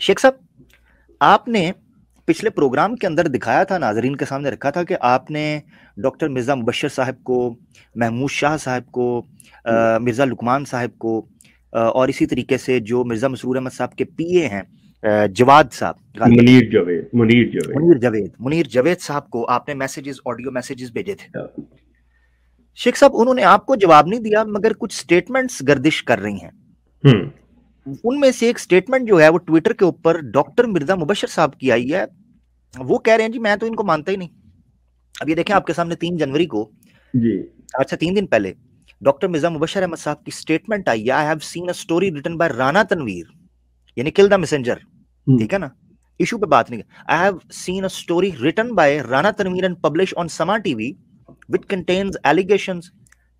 شیخ صاحب، آپ نے پچھلے پروگرام کے اندر دکھایا تھا، ناظرین کے سامنے رکھا تھا کہ آپ نے ڈاکٹر مرزا مبشر صاحب کو، محمود شاہ صاحب کو، مرزا لقمان صاحب کو، اور اسی طریقے سے جو مرزا مسرور احمد صاحب کے پی اے ہیں، جواد صاحب، غالباً منیر جاوید صاحب کو آپ نے آڈیو میسیجز بھیجے تھے. شیخ صاحب، انہوں نے آپ کو جواب نہیں دیا، مگر کچھ سٹیٹمنٹس گردش کر رہی ہیں. ان میں سے ایک سٹیٹمنٹ جو ہے وہ ٹویٹر کے اوپر ڈاکٹر مرزا مبشر صاحب کی آئی ہے. وہ کہہ رہے ہیں جی میں تو ان کو مانتا ہی نہیں. اب یہ دیکھیں آپ کے سامنے 3 جنوری کو، اچھا 3 دن پہلے، ڈاکٹر مرزا مبشر احمد صاحب کی سٹیٹمنٹ آئی ہے، I have seen a story written by Rana Tanveer, یعنی کل دا میسنجر. ٹھیک ہے نا، ایشو پہ بات نہیں. I have seen a story written by Rana Tanveer and published on Sama TV which contains allegations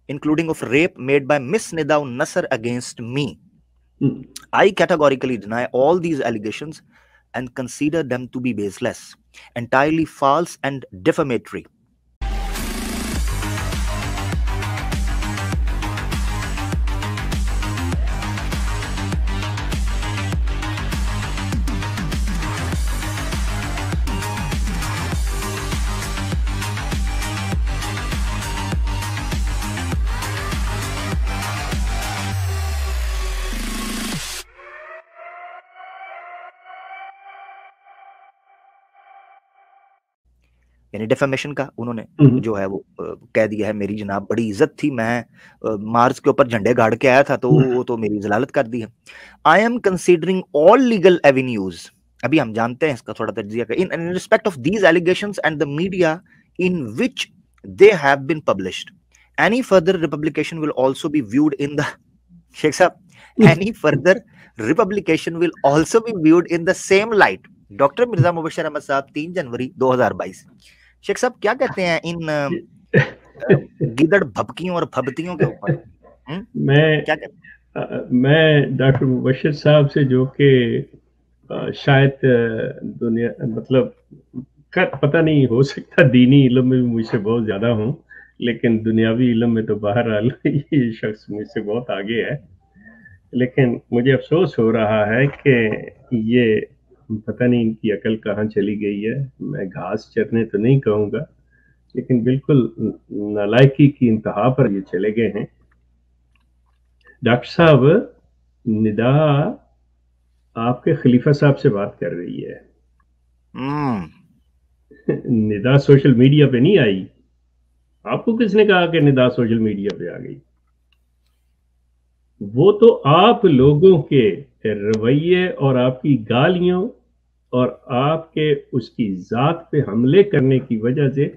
including of rape made by Miss Nida Nasser against me. I categorically deny all these allegations and consider them to be baseless, entirely false and defamatory. یعنی defamation کا انہوں نے جو ہے وہ کہہ دیا ہے. میری جناب بڑی عزت تھی، میں مارس کے اوپر جھنڈے گاڑ کے آیا تھا، تو وہ تو میری ضلالت کر دی ہے. I am considering all legal avenues, ابھی ہم جانتے ہیں اس کا تھوڑا تجزیہ کر، in respect of these allegations and the media in which they have been published. Any further republication will also be viewed in the, Sheikh صاحب، any further republication will also be viewed in the same light. Doctor Mirza Mubashir Ahmad صاحب 3 جنوری 2022. شیخ صاحب کیا کہتے ہیں ان گیدڑ بھبکیوں اور بھبتیوں کے اوپر؟ میں ڈاکٹر مبشر صاحب سے، جو کہ شاید دنیا مطلب پتہ نہیں، ہو سکتا دینی علم میں بھی مجھ سے بہت زیادہ ہوں، لیکن دنیاوی علم میں تو بہرحال یہ شخص مجھ سے بہت آگے ہے. لیکن مجھے افسوس ہو رہا ہے کہ یہ پتہ نہیں ان کی عقل کہاں چلی گئی ہے. میں گھاس چرنے تو نہیں کہوں گا، لیکن بالکل نالائکی کی انتہا پر یہ چلے گئے ہیں. ڈاکٹر صاحب، ندا آپ کے خلیفہ صاحب سے بات کر رہی ہے. ندا سوشل میڈیا پہ نہیں آئی. آپ کو کس نے کہا کہ ندا سوشل میڈیا پہ آ گئی؟ وہ تو آپ لوگوں کے رویے اور آپ کی گالیوں اور آپ کے اس کی ذات پہ حملے کرنے کی وجہ سے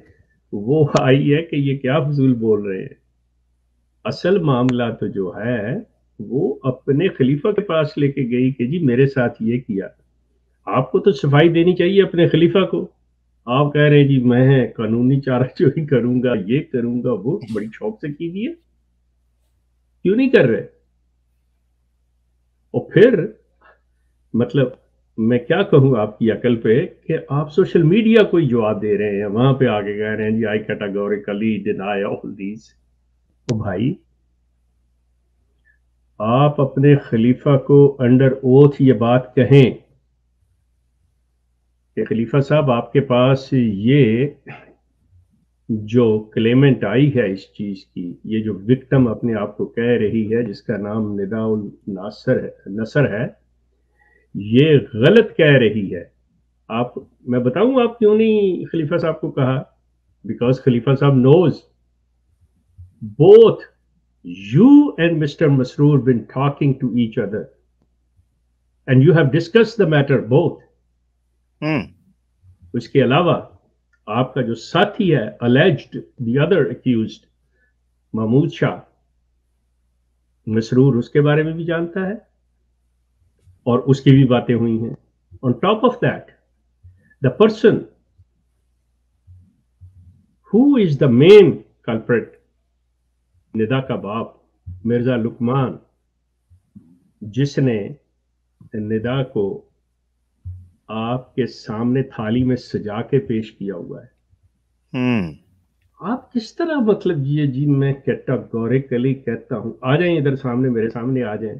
وہ آئی ہے کہ یہ کیا فضول بول رہے ہیں. اصل معاملہ تو جو ہے وہ اپنے خلیفہ کے پاس لے کے گئی کہ جی میرے ساتھ یہ کیا. آپ کو تو صفائی دینی چاہیے اپنے خلیفہ کو. آپ کہہ رہے ہیں جی میں قانونی چارہ چوری کروں گا، یہ کروں گا، وہ بڑی شوق سے کیجیے، کیوں نہیں کر رہے؟ اور پھر مطلب میں کیا کہوں آپ کی عقل پہ کہ آپ سوشل میڈیا کو ہی جواب دے رہے ہیں، وہاں پہ آگے کہہ رہے ہیں جی آئی کیٹاگوریکلی ڈینائی آل دیز. تو بھائی آپ اپنے خلیفہ کو انڈر اوتھ یہ بات کہیں کہ خلیفہ صاحب آپ کے پاس یہ جو کلیمنٹ آئی ہے اس چیز کی، یہ جو وکٹم اپنے آپ کو کہہ رہی ہے جس کا نام ندا نصر ہے، یہ غلط کہہ رہی ہے. آپ، میں بتاؤں آپ کیوں نہیں خلیفہ صاحب کو کہا؟ بیکاز خلیفہ صاحب نوز both you and Mr. Masroor been talking to each other and you have discussed the matter both. اس کے علاوہ آپ کا جو ساتھی ہے alleged the other accused Mahmood شاہ، مسرور اس کے بارے میں بھی جانتا ہے اور اس کی بھی باتیں ہوئی ہیں. On top of that, the person who is the main culprit، ندا کا باپ مرزا لقمان، جس نے ندا کو آپ کے سامنے تھالی میں سجا کے پیش کیا ہوا ہے. آپ کس طرح مطلب یہ جی میں کیٹاگوریکلی کہتا ہوں، آ جائیں ادھر سامنے، میرے سامنے آ جائیں.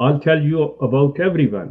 I'll tell you about everyone।